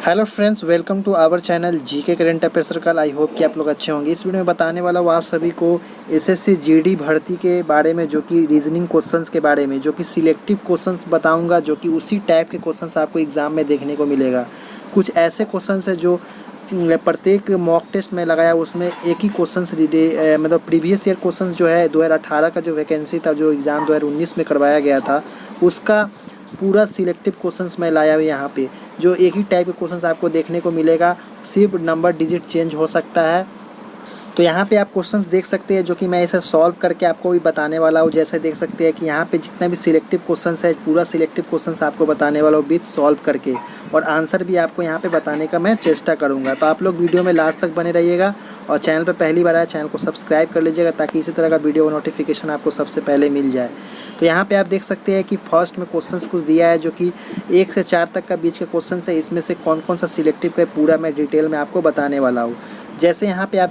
Hello friends, welcome to our channel GK current affair circle. I hope कि आप लोग अच्छे होंगे। इस वीडियो में बताने वाला हूँ आप सभी को एसएससी जीडी भर्ती के बारे में, जो कि रीजनिंग क्वेश्चंस के बारे में, जो कि सिलेक्टिव क्वेश्चंस बताऊंगा, जो कि उसी टाइप के क्वेश्चंस आपको एग्जाम में देखने को मिलेगा। कुछ ऐसे क्वेश्चंस है जो प्रत्येक मॉक टेस्ट में लगाया, उसमें एक ही क्वेश्चंस मतलब प्रीवियस ईयर क्वेश्चंस जो है 2018 का जो वैकेंसी था, जो एग्ज़ाम 2019 में करवाया गया था, उसका पूरा सिलेक्टिव क्वेश्चंस मैं लाया हूँ यहाँ पे। जो एक ही टाइप के क्वेश्चंस आपको देखने को मिलेगा, सिर्फ नंबर डिजिट चेंज हो सकता है। तो यहाँ पे आप क्वेश्चंस देख सकते हैं, जो कि मैं इसे सॉल्व करके आपको भी बताने वाला हूँ। जैसे देख सकते हैं कि यहाँ पे जितना भी सिलेक्टिव क्वेश्चंस है, पूरा सिलेक्टिव क्वेश्चंस आपको बताने वाला हूँ विथ सॉल्व करके, और आंसर भी आपको यहाँ पे बताने का मैं चेष्टा करूँगा। तो आप लोग वीडियो में लास्ट तक बने रहिएगा, और चैनल पर पहली बार आए चैनल को सब्सक्राइब कर लीजिएगा, ताकि इसी तरह का वीडियो नोटिफिकेशन आपको सबसे पहले मिल जाए। तो यहाँ पे आप देख सकते हैं कि फर्स्ट में क्वेश्चंस कुछ दिया है, जो कि 1 से 4 तक का बीच के क्वेश्चंस है। इसमें से कौन कौन सा सिलेक्टिव है पूरा मैं डिटेल में आपको बताने वाला हूँ। जैसे यहाँ पे आप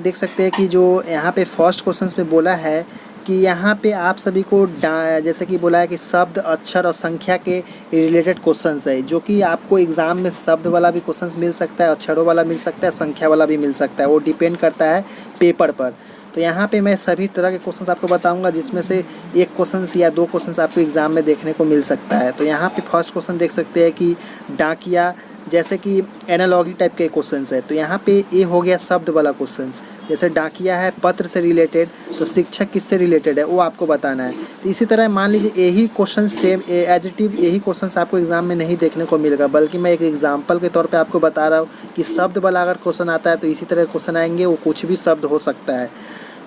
देख सकते हैं कि जो यहाँ पे फर्स्ट क्वेश्चंस में बोला है कि यहाँ पे आप सभी को जैसे कि बोला है कि शब्द, अक्षर और संख्या के रिलेटेड क्वेश्चंस है, जो कि आपको एग्ज़ाम में शब्द वाला भी क्वेश्चंस मिल सकता है, अक्षरों वाला मिल सकता है, संख्या वाला भी मिल सकता है। वो डिपेंड करता है पेपर पर। तो यहाँ पे मैं सभी तरह के क्वेश्चंस आपको बताऊंगा, जिसमें से एक क्वेश्चंस या 2 क्वेश्चंस आपको एग्ज़ाम में देखने को मिल सकता है। तो यहाँ पे फर्स्ट क्वेश्चन देख सकते हैं कि डाकिया, जैसे कि एनालॉगी टाइप के क्वेश्चंस है। तो यहाँ पे ये हो गया शब्द वाला क्वेश्चंस। जैसे डाकिया है पत्र से रिलेटेड, तो शिक्षक किससे रिलेटेड है वो आपको बताना है। तो इसी तरह मान लीजिए यही question same as it is यही क्वेश्चंस आपको एग्जाम में नहीं देखने को मिलेगा, बल्कि मैं एक एग्जाम्पल के तौर पे आपको बता रहा हूँ कि शब्द वाला अगर क्वेश्चन आता है तो इसी तरह क्वेश्चन आएंगे, वो कुछ भी शब्द हो सकता है।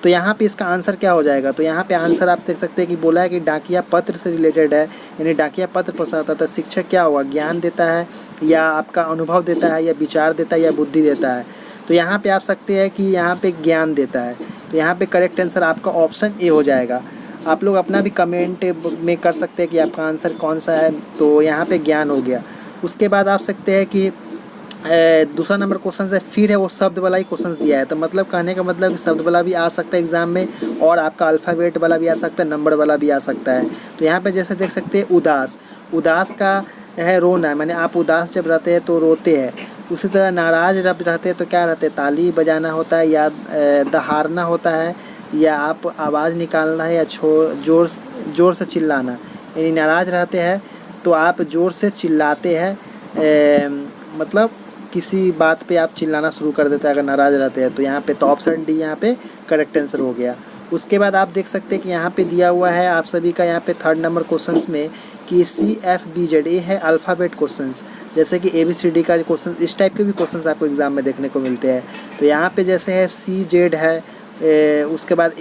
तो यहाँ पे इसका आंसर क्या हो जाएगा? तो यहाँ पे आंसर आप देख सकते हैं कि बोला है कि डाकिया पत्र से रिलेटेड है, यानी डाकिया पत्र पहुँचाता है। तो शिक्षक क्या होगा? ज्ञान देता है, या आपका अनुभव देता है, या विचार देता है, या बुद्धि देता है। तो यहाँ पे आप सकते हैं कि यहाँ पे ज्ञान देता है। तो यहाँ पे करेक्ट आंसर आपका ऑप्शन ए हो जाएगा। आप लोग अपना भी कमेंट में कर सकते हैं कि आपका आंसर कौन सा है। तो यहाँ पे ज्ञान हो गया। उसके बाद आप सकते हैं कि दूसरा नंबर क्वेश्चन है, फिर है वो शब्द वाला ही क्वेश्चन दिया है। तो मतलब कहने का मतलब कि शब्द वाला भी आ सकता है एग्जाम में, और आपका अल्फ़ाबेट वाला भी आ सकता है, नंबर वाला भी आ सकता है। तो यहाँ पे जैसे देख सकते हैं उदास, उदास का है रोना, मैंने आप उदास जब रहते हैं तो रोते हैं। उसी तरह नाराज़ जब रहते हैं तो क्या रहते हैं? ताली बजाना होता है, या दहाड़ना होता है, या आप आवाज़ निकालना है, या जोर से चिल्लाना। यानी नाराज़ रहते हैं तो आप ज़ोर से चिल्लाते हैं, मतलब किसी बात पे आप चिल्लाना शुरू कर देते हैं अगर नाराज़ रहते हैं। तो यहाँ पे तो ऑप्शन डी यहाँ पे करेक्ट आंसर हो गया। उसके बाद आप देख सकते हैं कि यहाँ पे दिया हुआ है आप सभी का, यहाँ पे थर्ड नंबर क्वेश्चंस में कि CFBZ, ये है अल्फ़ाबेट क्वेश्चंस। जैसे कि ABCD का क्वेश्चन, इस टाइप के भी क्वेश्चंस आपको एग्ज़ाम में देखने को मिलते हैं। तो यहाँ पे जैसे है CZ है, उसके बाद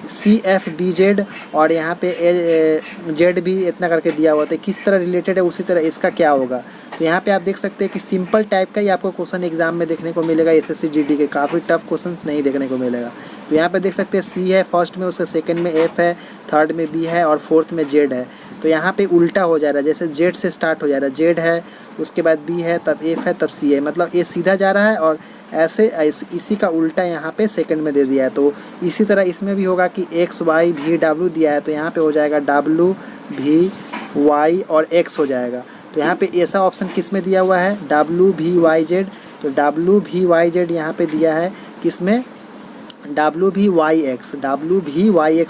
CFBZ, और यहाँ पे Z भी इतना करके दिया हुआ था। किस तरह रिलेटेड है, उसी तरह इसका क्या होगा? तो यहाँ पे आप देख सकते हैं कि सिंपल टाइप का ही आपको क्वेश्चन एग्जाम में देखने को मिलेगा। SSC GD के काफ़ी टफ क्वेश्चंस नहीं देखने को मिलेगा। तो यहाँ पे देख सकते हैं C है फर्स्ट में, उसके सेकंड में F है, थर्ड में B है, और फोर्थ में Z है। तो यहाँ पे उल्टा हो जा रहा है, जैसे Z से स्टार्ट हो जा रहा है, Z है, उसके बाद B है, तब F है, तब C है। मतलब A सीधा जा रहा है, और ऐसे इसी का उल्टा यहाँ पे सेकंड में दे दिया है। तो इसी तरह इसमें भी होगा कि X Y V W दिया है, तो यहाँ पे हो जाएगा W V Y और X हो जाएगा। तो यहाँ पे ऐसा ऑप्शन किस में दिया हुआ है? WVYZ। तो WVYZ यहाँ पे दिया है किसमें? WVYX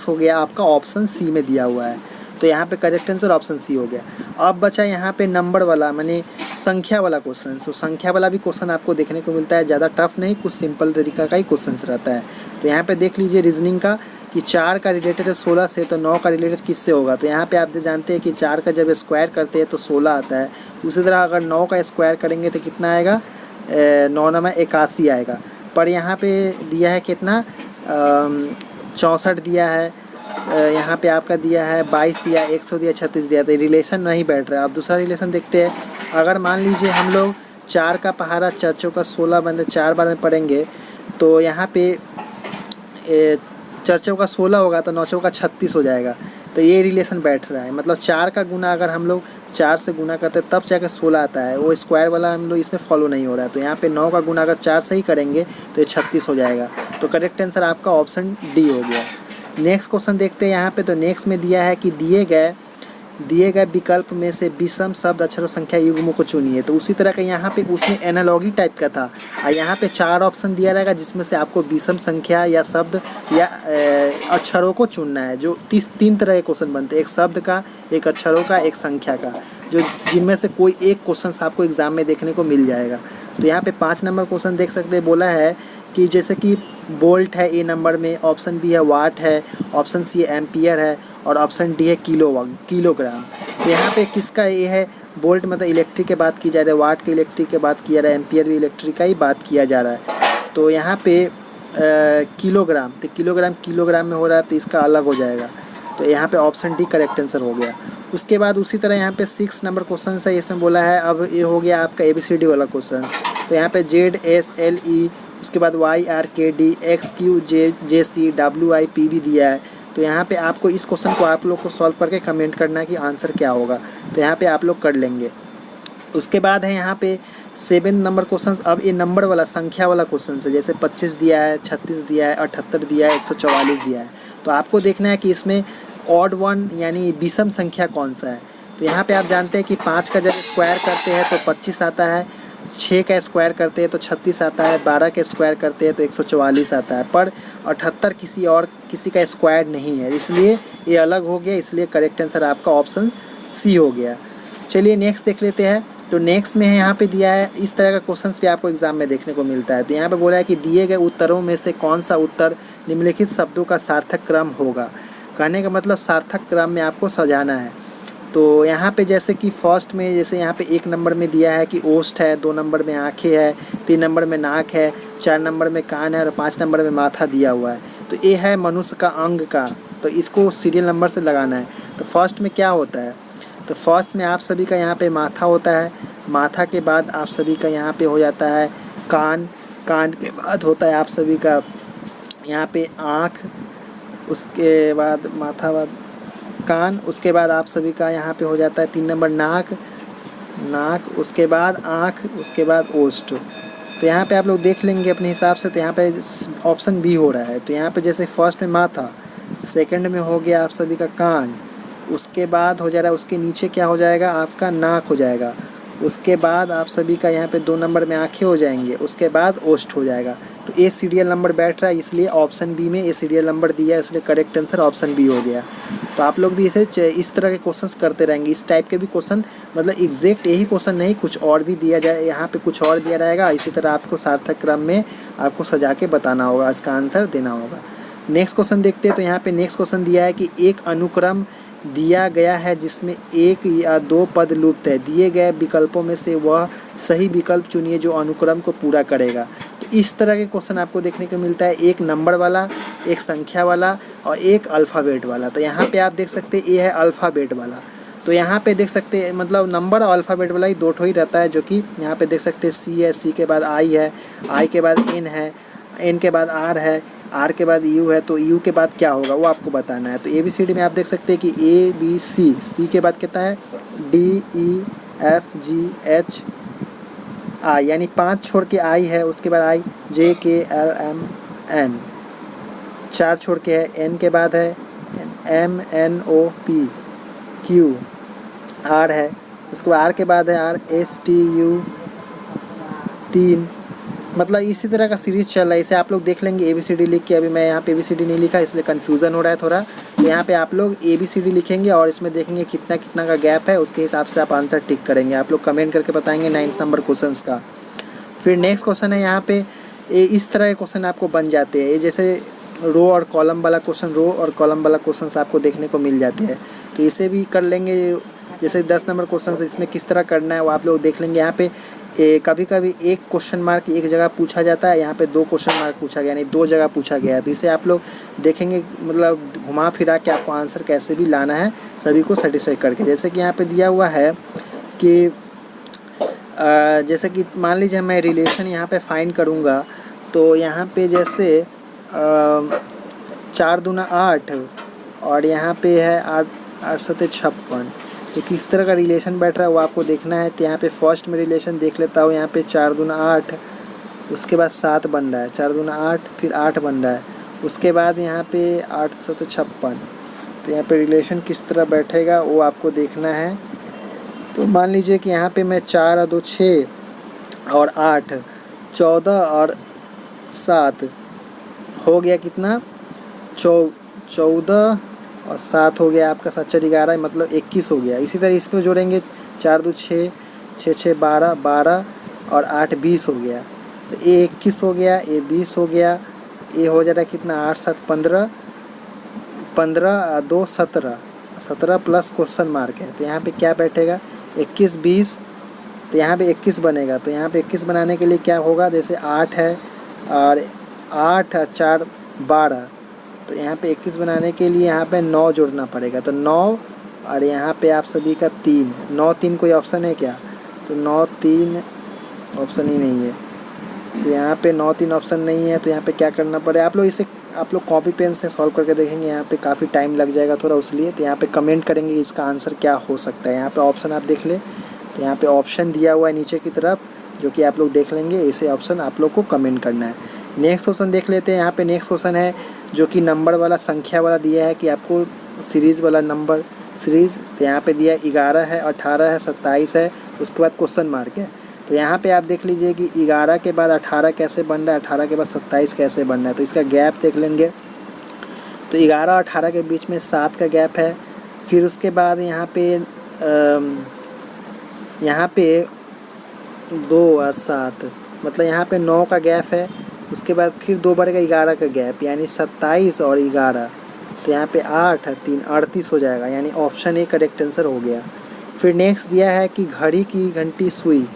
हो गया, आपका ऑप्शन सी में दिया हुआ है। तो यहाँ पे करेक्ट आंसर ऑप्शन सी हो गया। अब बचा यहाँ पे नंबर वाला, माने संख्या वाला क्वेश्चन। तो संख्या वाला भी क्वेश्चन आपको देखने को मिलता है, ज़्यादा टफ नहीं, कुछ सिंपल तरीका का ही क्वेश्चन रहता है। तो यहाँ पे देख लीजिए रीजनिंग का कि 4 का रिलेटेड है 16 से, तो 9 का रिलेटेड किससे होगा? तो यहाँ पे आप जानते हैं कि 4 का जब स्क्वायर करते हैं तो 16 आता है। उसी तरह अगर 9 का स्क्वायर करेंगे तो कितना आएगा? 9 9 81 आएगा। पर यहाँ पे दिया है कितना? 64 दिया है, यहाँ पे आपका दिया है 22 दिया, 100 दिया, 36 दिया। तो रिलेशन नहीं बैठ रहा है। अब दूसरा रिलेशन देखते हैं। अगर मान लीजिए हम लोग 4 का पहाड़ा 4 चौका 16 बंदे 4 बार में पढ़ेंगे, तो यहाँ पे 4 चौका 16 होगा, तो 9 चौका 36 हो जाएगा। तो ये रिलेशन बैठ रहा है। मतलब 4 का गुना अगर हम लोग 4 से गुना करते हैं तब जाकर 16 आता है, वो स्क्वायर वाला हम लोग इसमें फॉलो नहीं हो रहा है। तो यहाँ पे 9 का गुना अगर 4 से ही करेंगे तो ये 36 हो जाएगा। तो करेक्ट आंसर आपका ऑप्शन डी हो गया। नेक्स्ट क्वेश्चन देखते हैं यहाँ पे। तो नेक्स्ट में दिया है कि दिए गए दिए गए विकल्प में से विषम शब्द अक्षर और संख्या युग्मों को चुनिए। तो उसी तरह का यहाँ पे उसमें एनालॉगी टाइप का था और यहाँ पे 4 ऑप्शन दिया रहेगा जिसमें से आपको विषम संख्या या शब्द या अक्षरों को चुनना है। जो 3 तरह के क्वेश्चन बनते हैं, एक शब्द का, एक अक्षरों का, एक संख्या का, जो जिनमें से कोई एक क्वेश्चन आपको एग्जाम में देखने को मिल जाएगा। तो यहाँ पे 5 नंबर क्वेश्चन देख सकते हैं, बोला है कि जैसे कि वोल्ट है ए नंबर में, ऑप्शन बी है वाट है, ऑप्शन सी है एम्पियर है और ऑप्शन डी है किलोग्राम। तो यहाँ पे किसका ये है, वोल्ट मतलब इलेक्ट्रिक के बात की जा रही है, वाट के इलेक्ट्रिक के बात किया जा रहा है, एम्पियर भी इलेक्ट्रिक का ही बात किया जा रहा है। तो यहाँ पे किलोग्राम, तो किलोग्राम में हो रहा है तो इसका अलग हो जाएगा। तो यहाँ पे ऑप्शन डी करेक्ट आंसर हो गया। उसके बाद उसी तरह यहाँ पे 6 नंबर क्वेश्चन है, इसमें बोला है, अब ये हो गया आपका ABCD वाला क्वेश्चन। तो यहाँ पे ZSLE, उसके बाद YRKD, XQJCWIP भी दिया है। तो यहाँ पे आपको इस क्वेश्चन को आप लोग को सॉल्व करके कमेंट करना है कि आंसर क्या होगा। तो यहाँ पे आप लोग कर लेंगे। उसके बाद है यहाँ पे 7 नंबर क्वेश्चन। अब ये नंबर वाला, संख्या वाला क्वेश्चन है, जैसे 25 दिया है, 36 दिया है, 78 दिया है, 144 दिया है। तो आपको देखना है कि इसमें ऑड वन यानी विषम संख्या कौन सा है। तो यहाँ पे आप जानते हैं कि 5 का जब स्क्वायर करते हैं तो 25 आता है, 6 का स्क्वायर करते हैं तो 36 आता है, 12 का स्क्वायर करते हैं तो 144 आता है, पर 78 किसी का स्क्वायर नहीं है, इसलिए ये अलग हो गया। इसलिए करेक्ट आंसर आपका ऑप्शन सी हो गया। चलिए नेक्स्ट देख लेते हैं। तो नेक्स्ट में है यहाँ पे दिया है, इस तरह का क्वेश्चंस भी आपको एग्जाम में देखने को मिलता है। तो यहाँ पे बोला है कि दिए गए उत्तरों में से कौन सा उत्तर निम्नलिखित शब्दों का सार्थक क्रम होगा। कहने का मतलब सार्थक क्रम में आपको सजाना है। तो यहाँ पे जैसे कि फर्स्ट में, जैसे यहाँ पे 1 नंबर में दिया है कि ओष्ठ है, 2 नंबर में आँखें है, 3 नंबर में नाक है, 4 नंबर में कान है और 5 नंबर में माथा दिया हुआ है। तो ये है मनुष्य का अंग का, तो इसको सीरियल नंबर से लगाना है। तो फर्स्ट में क्या होता है, तो फर्स्ट में आप सभी का यहाँ पे माथा होता है, माथा के बाद आप सभी का यहाँ पे हो जाता है कान, कान के बाद होता है आप सभी का यहाँ पे आँख, उसके बाद माथा, बाद कान, उसके बाद आप सभी का यहाँ पे हो जाता है 3 नंबर नाक, उसके बाद आँख, उसके बाद ओष्ठ। तो यहाँ पे आप लोग देख लेंगे अपने हिसाब से। तो यहाँ पे ऑप्शन बी हो रहा है। तो यहाँ पे जैसे फर्स्ट में माथा, सेकंड में हो गया आप सभी का कान, उसके बाद हो जा रहा है, उसके नीचे क्या हो जाएगा आपका नाक हो जाएगा, उसके बाद आप सभी का यहाँ पे 2 नंबर में आँखें हो जाएंगे, उसके बाद ओष्ठ हो जाएगा। तो ए सीरियल नंबर बैठ रहा है, इसलिए ऑप्शन बी में ए सीरियल नंबर दिया है, इसलिए करेक्ट आंसर ऑप्शन बी हो गया। तो आप लोग भी इसे इस तरह के क्वेश्चंस करते रहेंगे, इस टाइप के भी क्वेश्चन, मतलब एग्जैक्ट यही क्वेश्चन नहीं, कुछ और भी दिया जाए, यहाँ पे कुछ और दिया रहेगा। इसी तरह आपको सार्थक क्रम में आपको सजा के बताना होगा, इसका आंसर देना होगा। नेक्स्ट क्वेश्चन देखते हैं। तो यहाँ पे नेक्स्ट क्वेश्चन दिया है कि एक अनुक्रम दिया गया है जिसमें 1 या 2 पद लुप्त है, दिए गए विकल्पों में से वह सही विकल्प चुनिए जो अनुक्रम को पूरा करेगा। तो इस तरह के क्वेश्चन आपको देखने को मिलता है, एक नंबर वाला, एक संख्या वाला और एक अल्फ़ाबेट वाला। तो यहाँ पे आप देख सकते हैं ये है अल्फ़ाबेट वाला। तो यहाँ पे देख सकते हैं मतलब नंबर और अल्फ़ाबेट वाला ही 2 ठो ही रहता है, जो कि यहाँ पे देख सकते हैं सी है, सी के बाद आई है, आई के बाद एन है, एन के बाद आर है, आर के बाद यू है। तो यू के बाद क्या होगा वो आपको बताना है। तो ABCD में आप देख सकते हैं कि ABC, सी के बाद कितना है DEFGH I, यानी 5 छोड़ के आई है, उसके बाद आई JKLMN, 4 छोड़ के है, N के बाद है MNOPQ, R है, उसके बाद R के बाद है RSTU 3। मतलब इसी तरह का सीरीज़ चल रहा है। इसे आप लोग देख लेंगे ABCD लिख के। अभी मैं यहाँ पे ABCD नहीं लिखा इसलिए कन्फ्यूज़न हो रहा है थोड़ा। तो यहाँ पे आप लोग ABCD लिखेंगे और इसमें देखेंगे कितना कितना का गैप है, उसके हिसाब से आप आंसर टिक करेंगे। आप लोग कमेंट करके बताएंगे 9th नंबर क्वेश्चन का। फिर नेक्स्ट क्वेश्चन है यहाँ पे इस तरह के क्वेश्चन आपको बन जाते हैं, ये जैसे रो और कॉलम वाला क्वेश्चन आपको देखने को मिल जाते हैं। तो इसे भी कर लेंगे। जैसे 10 नंबर क्वेश्चन इसमें किस तरह करना है वो आप लोग देख लेंगे। यहाँ पे कभी कभी एक क्वेश्चन मार्क एक जगह पूछा जाता है, यहाँ पे 2 क्वेश्चन मार्क पूछा गया, यानी 2 जगह पूछा गया है। तो इसे आप लोग देखेंगे, मतलब घुमा फिरा के आपको आंसर कैसे भी लाना है सभी को सेटिस्फाई करके। जैसे कि यहाँ पे दिया हुआ है कि जैसे कि मान लीजिए मैं रिलेशन यहाँ पे फाइंड करूँगा। तो यहाँ पे जैसे 4 दूना 8 और यहाँ पे है 8 7 56। तो किस तरह का रिलेशन बैठ रहा है वो आपको देखना है। तो यहाँ पे फर्स्ट में रिलेशन देख लेता हूँ। यहाँ पे 4 दूना 8, उसके बाद 7 बन रहा है, 4 दूना 8, फिर 8 बन रहा है, उसके बाद यहाँ पे 8 7 56। तो यहाँ पे रिलेशन किस तरह बैठेगा वो आपको देखना है। तो मान लीजिए कि यहाँ पे मैं 4 और 2 6 और 8 14 और 7 हो गया कितना 14 और 7 हो गया आपका 7 4 11 मतलब 21 हो गया। इसी तरह इसमें जोड़ेंगे 4 2 6 6 6 12 12 और 8 20 हो गया। तो ये 21 हो गया, ये 20 हो गया, ये हो जा रहा है कितना 8 7 15 15 2 17 17 प्लस क्वेश्चन मार्क है। तो यहाँ पे क्या बैठेगा 21 20, तो यहाँ पे 21 बनेगा। तो यहाँ पे 21 बनाने के लिए क्या होगा, जैसे 8 है और 8 और 4 12, तो यहाँ पे 21 बनाने के लिए यहाँ पे 9 जोड़ना पड़ेगा। तो 9 और यहाँ पे आप सभी का 3 9 3 कोई ऑप्शन है क्या, तो 9 3 ऑप्शन ही नहीं है। तो यहाँ पे 9 3 ऑप्शन नहीं है। तो यहाँ पे क्या करना पड़े, आप लोग कॉपी पेन से सॉल्व करके देखेंगे। यहाँ पे काफ़ी टाइम लग जाएगा थोड़ा, उसलिए तो यहाँ पे कमेंट करेंगे इसका आंसर क्या हो सकता है। यहाँ पे ऑप्शन आप देख ले, तो यहाँ पे ऑप्शन दिया हुआ है नीचे की तरफ, जो कि आप लोग देख लेंगे। इसे ऑप्शन आप लोग को कमेंट करना है। नेक्स्ट क्वेश्चन देख लेते हैं। यहाँ पे नेक्स्ट क्वेश्चन है जो कि नंबर वाला, संख्या वाला दिया है कि आपको सीरीज़ वाला नंबर सीरीज़। तो यहाँ पे दिया 11 है, 18 है, 27 है, उसके बाद क्वेश्चन मार्क है। तो यहाँ पे आप देख लीजिए कि 11 के बाद 18 कैसे बन रहा है, 18 के बाद 27 कैसे बन रहा है। तो इसका गैप देख लेंगे। तो 11 और 18 के बीच में 7 का गैप है। फिर उसके बाद यहाँ पे 2 और 7 मतलब यहाँ पे 9 का गैप है। उसके बाद फिर 2 बढ़ेगा 11 का गैप, यानी 27 और 11, तो यहाँ पे 8 3 38 हो जाएगा, यानी ऑप्शन ए करेक्ट आंसर हो गया। फिर नेक्स्ट दिया है कि घड़ी की घंटी सुई।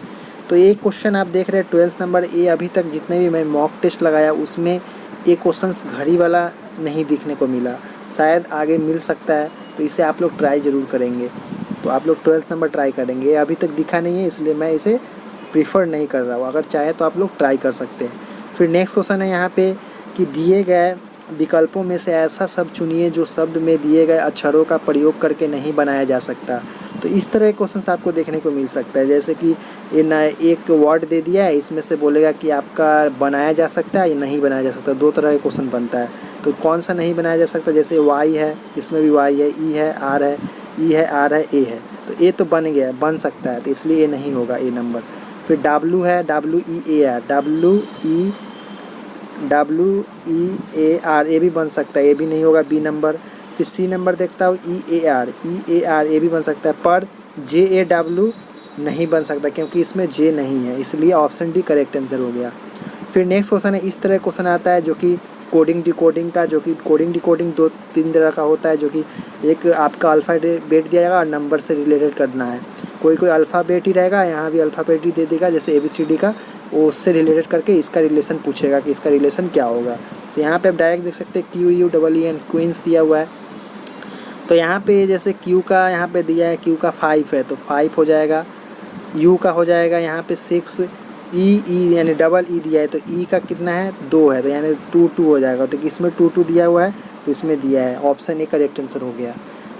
तो ये क्वेश्चन आप देख रहे हैं 12th नंबर ए। अभी तक जितने भी मैं मॉक टेस्ट लगाया उसमें ये क्वेश्चन घड़ी वाला नहीं दिखने को मिला, शायद आगे मिल सकता है। तो इसे आप लोग ट्राई ज़रूर करेंगे। तो आप लोग 12th नंबर ट्राई करेंगे, ये अभी तक दिखा नहीं है इसलिए मैं इसे प्रीफर नहीं कर रहा हूँ। अगर चाहे तो आप लोग ट्राई कर सकते हैं। फिर नेक्स्ट क्वेश्चन है यहाँ पे कि दिए गए विकल्पों में से ऐसा शब्द चुनिए जो शब्द में दिए गए अक्षरों का प्रयोग करके नहीं बनाया जा सकता। तो इस तरह के क्वेश्चन आपको देखने को मिल सकता है। जैसे कि एक वर्ड दे दिया है, इसमें से बोलेगा कि आपका बनाया जा सकता है या नहीं बनाया जा सकता। 2 तरह का क्वेश्चन बनता है। तो कौन सा नहीं बनाया जा सकता, जैसे वाई है, इसमें भी वाई है, ई है, आर है, ई है, आर है, ए है। तो ए तो बन गया, बन सकता है, तो इसलिए ये नहीं होगा ए नंबर। फिर डब्लू है, WEAR, WEAR, ए भी बन सकता है, ए भी नहीं होगा, बी नंबर। फिर सी नंबर देखता हूँ EAR, ए भी बन सकता है, पर JAW नहीं बन सकता क्योंकि इसमें जे नहीं है, इसलिए ऑप्शन डी करेक्ट आंसर हो गया। फिर नेक्स्ट क्वेश्चन है, इस तरह क्वेश्चन आता है जो कि कोडिंग डिकोडिंग का, जो कि कोडिंग डिकोडिंग 2-3 तरह का होता है। जो कि एक आपका अल्फ़ाबेट दिया जाएगा और नंबर से रिलेटेड करना है। कोई अल्फ़ाबेट ही रहेगा, यहाँ भी अल्फ़ाबेट ही दे देगा, जैसे ABCD का, वो उससे रिलेटेड करके इसका रिलेशन पूछेगा कि इसका रिलेशन क्या होगा। तो यहाँ पे आप डायरेक्ट देख सकते हैं QUEEN, क्वींस दिया हुआ है। तो यहाँ पे जैसे Q का यहाँ पे दिया है, Q का 5 है तो 5 हो जाएगा। U का हो जाएगा यहाँ पे 6, E यानी डबल E दिया है तो E का कितना है 2 है, तो यानी 2 हो जाएगा। तो इसमें 2 दिया हुआ है, तो इसमें दिया है, ऑप्शन ए करेक्ट आंसर हो गया।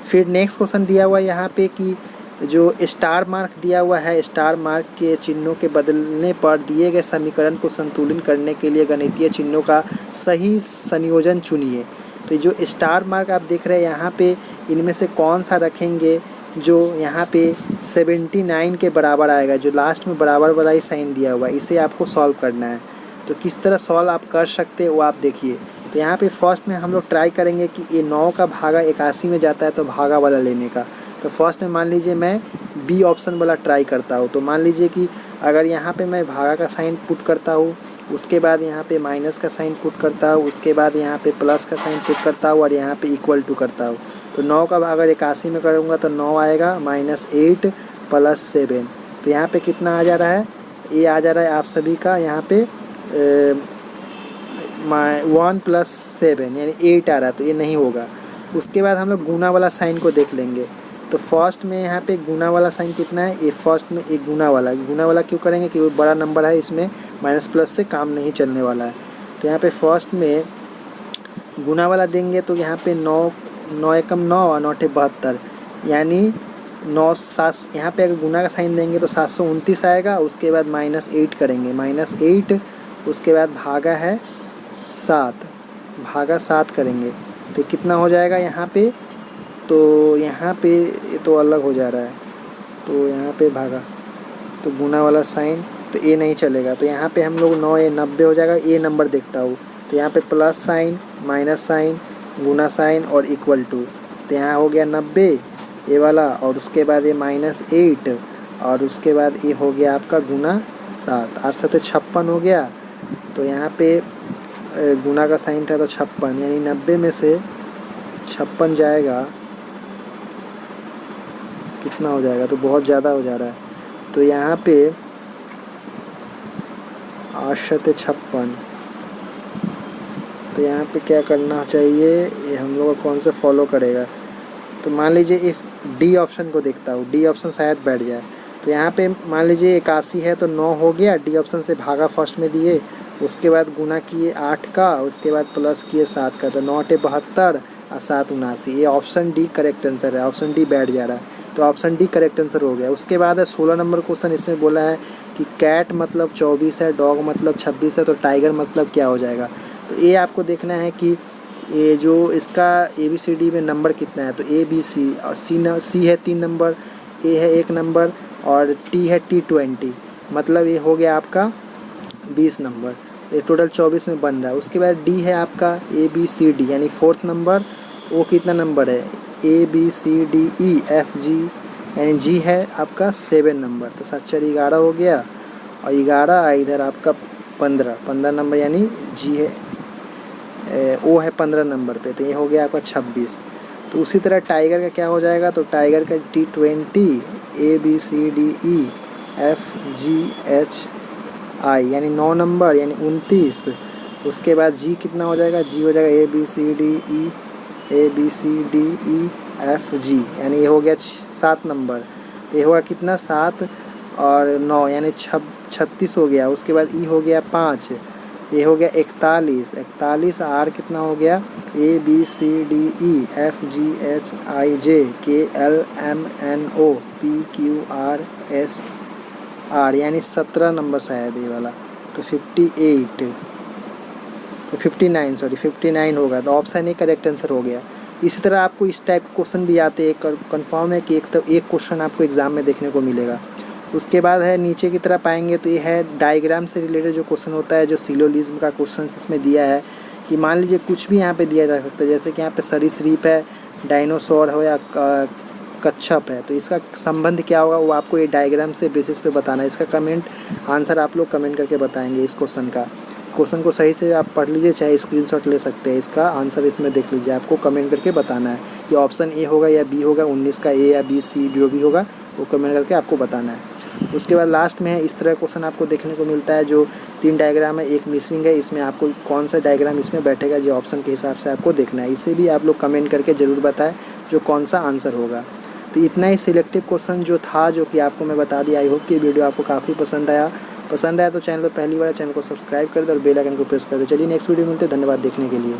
फिर नेक्स्ट क्वेश्चन दिया हुआ है यहाँ पे कि जो स्टार मार्क दिया हुआ है, स्टार मार्क के चिन्हों के बदलने पर दिए गए समीकरण को संतुलित करने के लिए गणितीय चिन्हों का सही संयोजन चुनिए। तो जो स्टार मार्क आप देख रहे हैं यहाँ पे, इनमें से कौन सा रखेंगे जो यहाँ पे 79 के बराबर आएगा, जो लास्ट में बराबर वाला ही साइन दिया हुआ है, इसे आपको सॉल्व करना है। तो किस तरह सॉल्व आप कर सकते हैं वो आप देखिए। तो यहाँ पे फर्स्ट में हम लोग ट्राई करेंगे कि ये 9 का भागा 81 में जाता है तो भागा वाला लेने का। तो फर्स्ट में मान लीजिए मैं बी ऑप्शन वाला ट्राई करता हूँ। तो मान लीजिए कि अगर यहाँ पे मैं भागा का साइन पुट करता हूँ, उसके बाद यहाँ पे माइनस का साइन पुट करता हूँ, उसके बाद यहाँ पे प्लस का साइन पुट करता हूँ और यहाँ पे इक्वल टू करता हूँ। तो 9 का अगर 81 में करूँगा तो 9 आएगा, -8 + 7। तो यहाँ पे कितना आ जा रहा है, ये आ जा रहा है आप सभी का यहाँ पे 1 + 7 यानी 8 आ रहा है, तो ये नहीं होगा। उसके बाद हम लोग गुना वाला साइन को देख लेंगे। तो फर्स्ट में यहाँ पे गुना वाला साइन कितना है, ये फर्स्ट में एक गुना वाला क्यों करेंगे कि वो बड़ा नंबर है, इसमें माइनस प्लस से काम नहीं चलने वाला है। तो यहाँ पे फर्स्ट में गुना वाला देंगे तो यहाँ पे 9 एकम 9 और 9 × 72 यानी 9 7, यहाँ पे अगर गुना का साइन देंगे तो 729 आएगा। उसके बाद -8 करेंगे, -8, उसके बाद भागा है 7, भागा 7 करेंगे तो कितना हो जाएगा यहाँ पे तो यहाँ पे ये तो अलग हो जा रहा है, तो यहाँ पे भागा तो गुना वाला साइन, तो ए नहीं चलेगा। तो यहाँ पे हम लोग 9 ए 90 हो जाएगा। ए नंबर देखता हूँ, तो यहाँ पे प्लस साइन, माइनस साइन, गुना साइन और इक्वल टू। तो यहाँ हो गया 90 ए वाला, और उसके बाद ये -8, और उसके बाद ये हो गया आपका गुना 7, 8 7 56 हो गया। तो यहाँ पे गुना का साइन था तो 56, यानी 90 में से 56 जाएगा, कितना हो जाएगा, तो बहुत ज़्यादा हो जा रहा है। तो यहाँ पे 8 7 56, तो यहाँ पे क्या करना चाहिए, ये हम लोग कौन से फॉलो करेगा। तो मान लीजिए इफ़ डी ऑप्शन को देखता हूँ, डी ऑप्शन शायद बैठ जाए। तो यहाँ पे मान लीजिए 81 है तो 9 हो गया, डी ऑप्शन से भागा फर्स्ट में दिए, उसके बाद गुना किए 8 का, उसके बाद प्लस किए 7 का, तो 9 8 72 और 7 79। ये ऑप्शन डी करेक्ट आंसर है, ऑप्शन डी बैठ जा रहा है, तो ऑप्शन डी करेक्ट आंसर हो गया। उसके बाद है 16 नंबर क्वेश्चन। इसमें बोला है कि कैट मतलब 24 है, डॉग मतलब 26 है, तो टाइगर मतलब क्या हो जाएगा। तो ये आपको देखना है कि ये जो इसका ABCD में नंबर कितना है। तो ABC और सी है 3 नंबर, ए है 1 नंबर और टी है T20, मतलब ये हो गया आपका 20 नंबर। ये टोटल 24 में बन रहा है। उसके बाद डी है आपका ABCD यानी 4th नंबर, वो कितना नंबर है ABCDEFG, यानी जी है आपका 7 नंबर। तो 7 4 11 हो गया, और 11 इधर आपका 15 नंबर, यानी जी है ओ है 15 नंबर पे, तो ये हो गया आपका 26। तो उसी तरह टाइगर का क्या हो जाएगा, तो टाइगर का T20 ABCDEFGHI यानी 9 नंबर, यानी 29। उसके बाद जी कितना हो जाएगा, जी हो जाएगा ABCDEFG, यानी ये हो गया 7 नंबर। तो ये होगा कितना 7 और 9, यानी 36 हो गया। उसके बाद ई हो गया 5, ये हो गया 41, आर कितना हो गया ABCDEFGHIJKLMNOPQRSR, यानी 17 नंबर शायद ये वाला। तो 59 होगा। तो ऑप्शन ए करेक्ट आंसर हो गया। इसी तरह आपको इस टाइप के क्वेश्चन भी आते हैं, कंफर्म है कि एक क्वेश्चन आपको एग्ज़ाम में देखने को मिलेगा। उसके बाद है नीचे की तरफ आएंगे तो ये है डायग्राम से रिलेटेड जो क्वेश्चन होता है, जो सिलोजिज्म का क्वेश्चन इसमें दिया है कि मान लीजिए कुछ भी यहाँ पे दिया जा सकता है, जैसे कि यहाँ पे सरीसृप है, डायनासोर हो या कच्छप है, तो इसका संबंध क्या होगा वो आपको ये डायग्राम से बेसिस पे बताना है। इसका कमेंट आंसर आप लोग कमेंट करके बताएंगे इस क्वेश्चन का। क्वेश्चन को सही से आप पढ़ लीजिए, चाहे स्क्रीनशॉट ले सकते हैं, इसका आंसर इसमें देख लीजिए, आपको कमेंट करके बताना है कि ऑप्शन ए होगा या बी होगा, 19 का ए या बी सी जो भी होगा वो कमेंट करके आपको बताना है। उसके बाद लास्ट में है इस तरह क्वेश्चन आपको देखने को मिलता है, जो 3 डायग्राम है, एक मिसिंग है, इसमें आपको कौन सा डायग्राम इसमें बैठेगा जो ऑप्शन के हिसाब से आपको देखना है। इसे भी आप लोग कमेंट करके ज़रूर बताएं जो कौन सा आंसर होगा। तो इतना ही सिलेक्टिव क्वेश्चन जो था, जो कि आपको मैं बता दिया। आई होप कि वीडियो आपको काफ़ी पसंद आया तो चैनल पर पहली बार चैनल को सब्सक्राइब कर दो और बेल आइकन को प्रेस कर दो। चलिए नेक्स्ट वीडियो मिलते हैं। धन्यवाद देखने के लिए।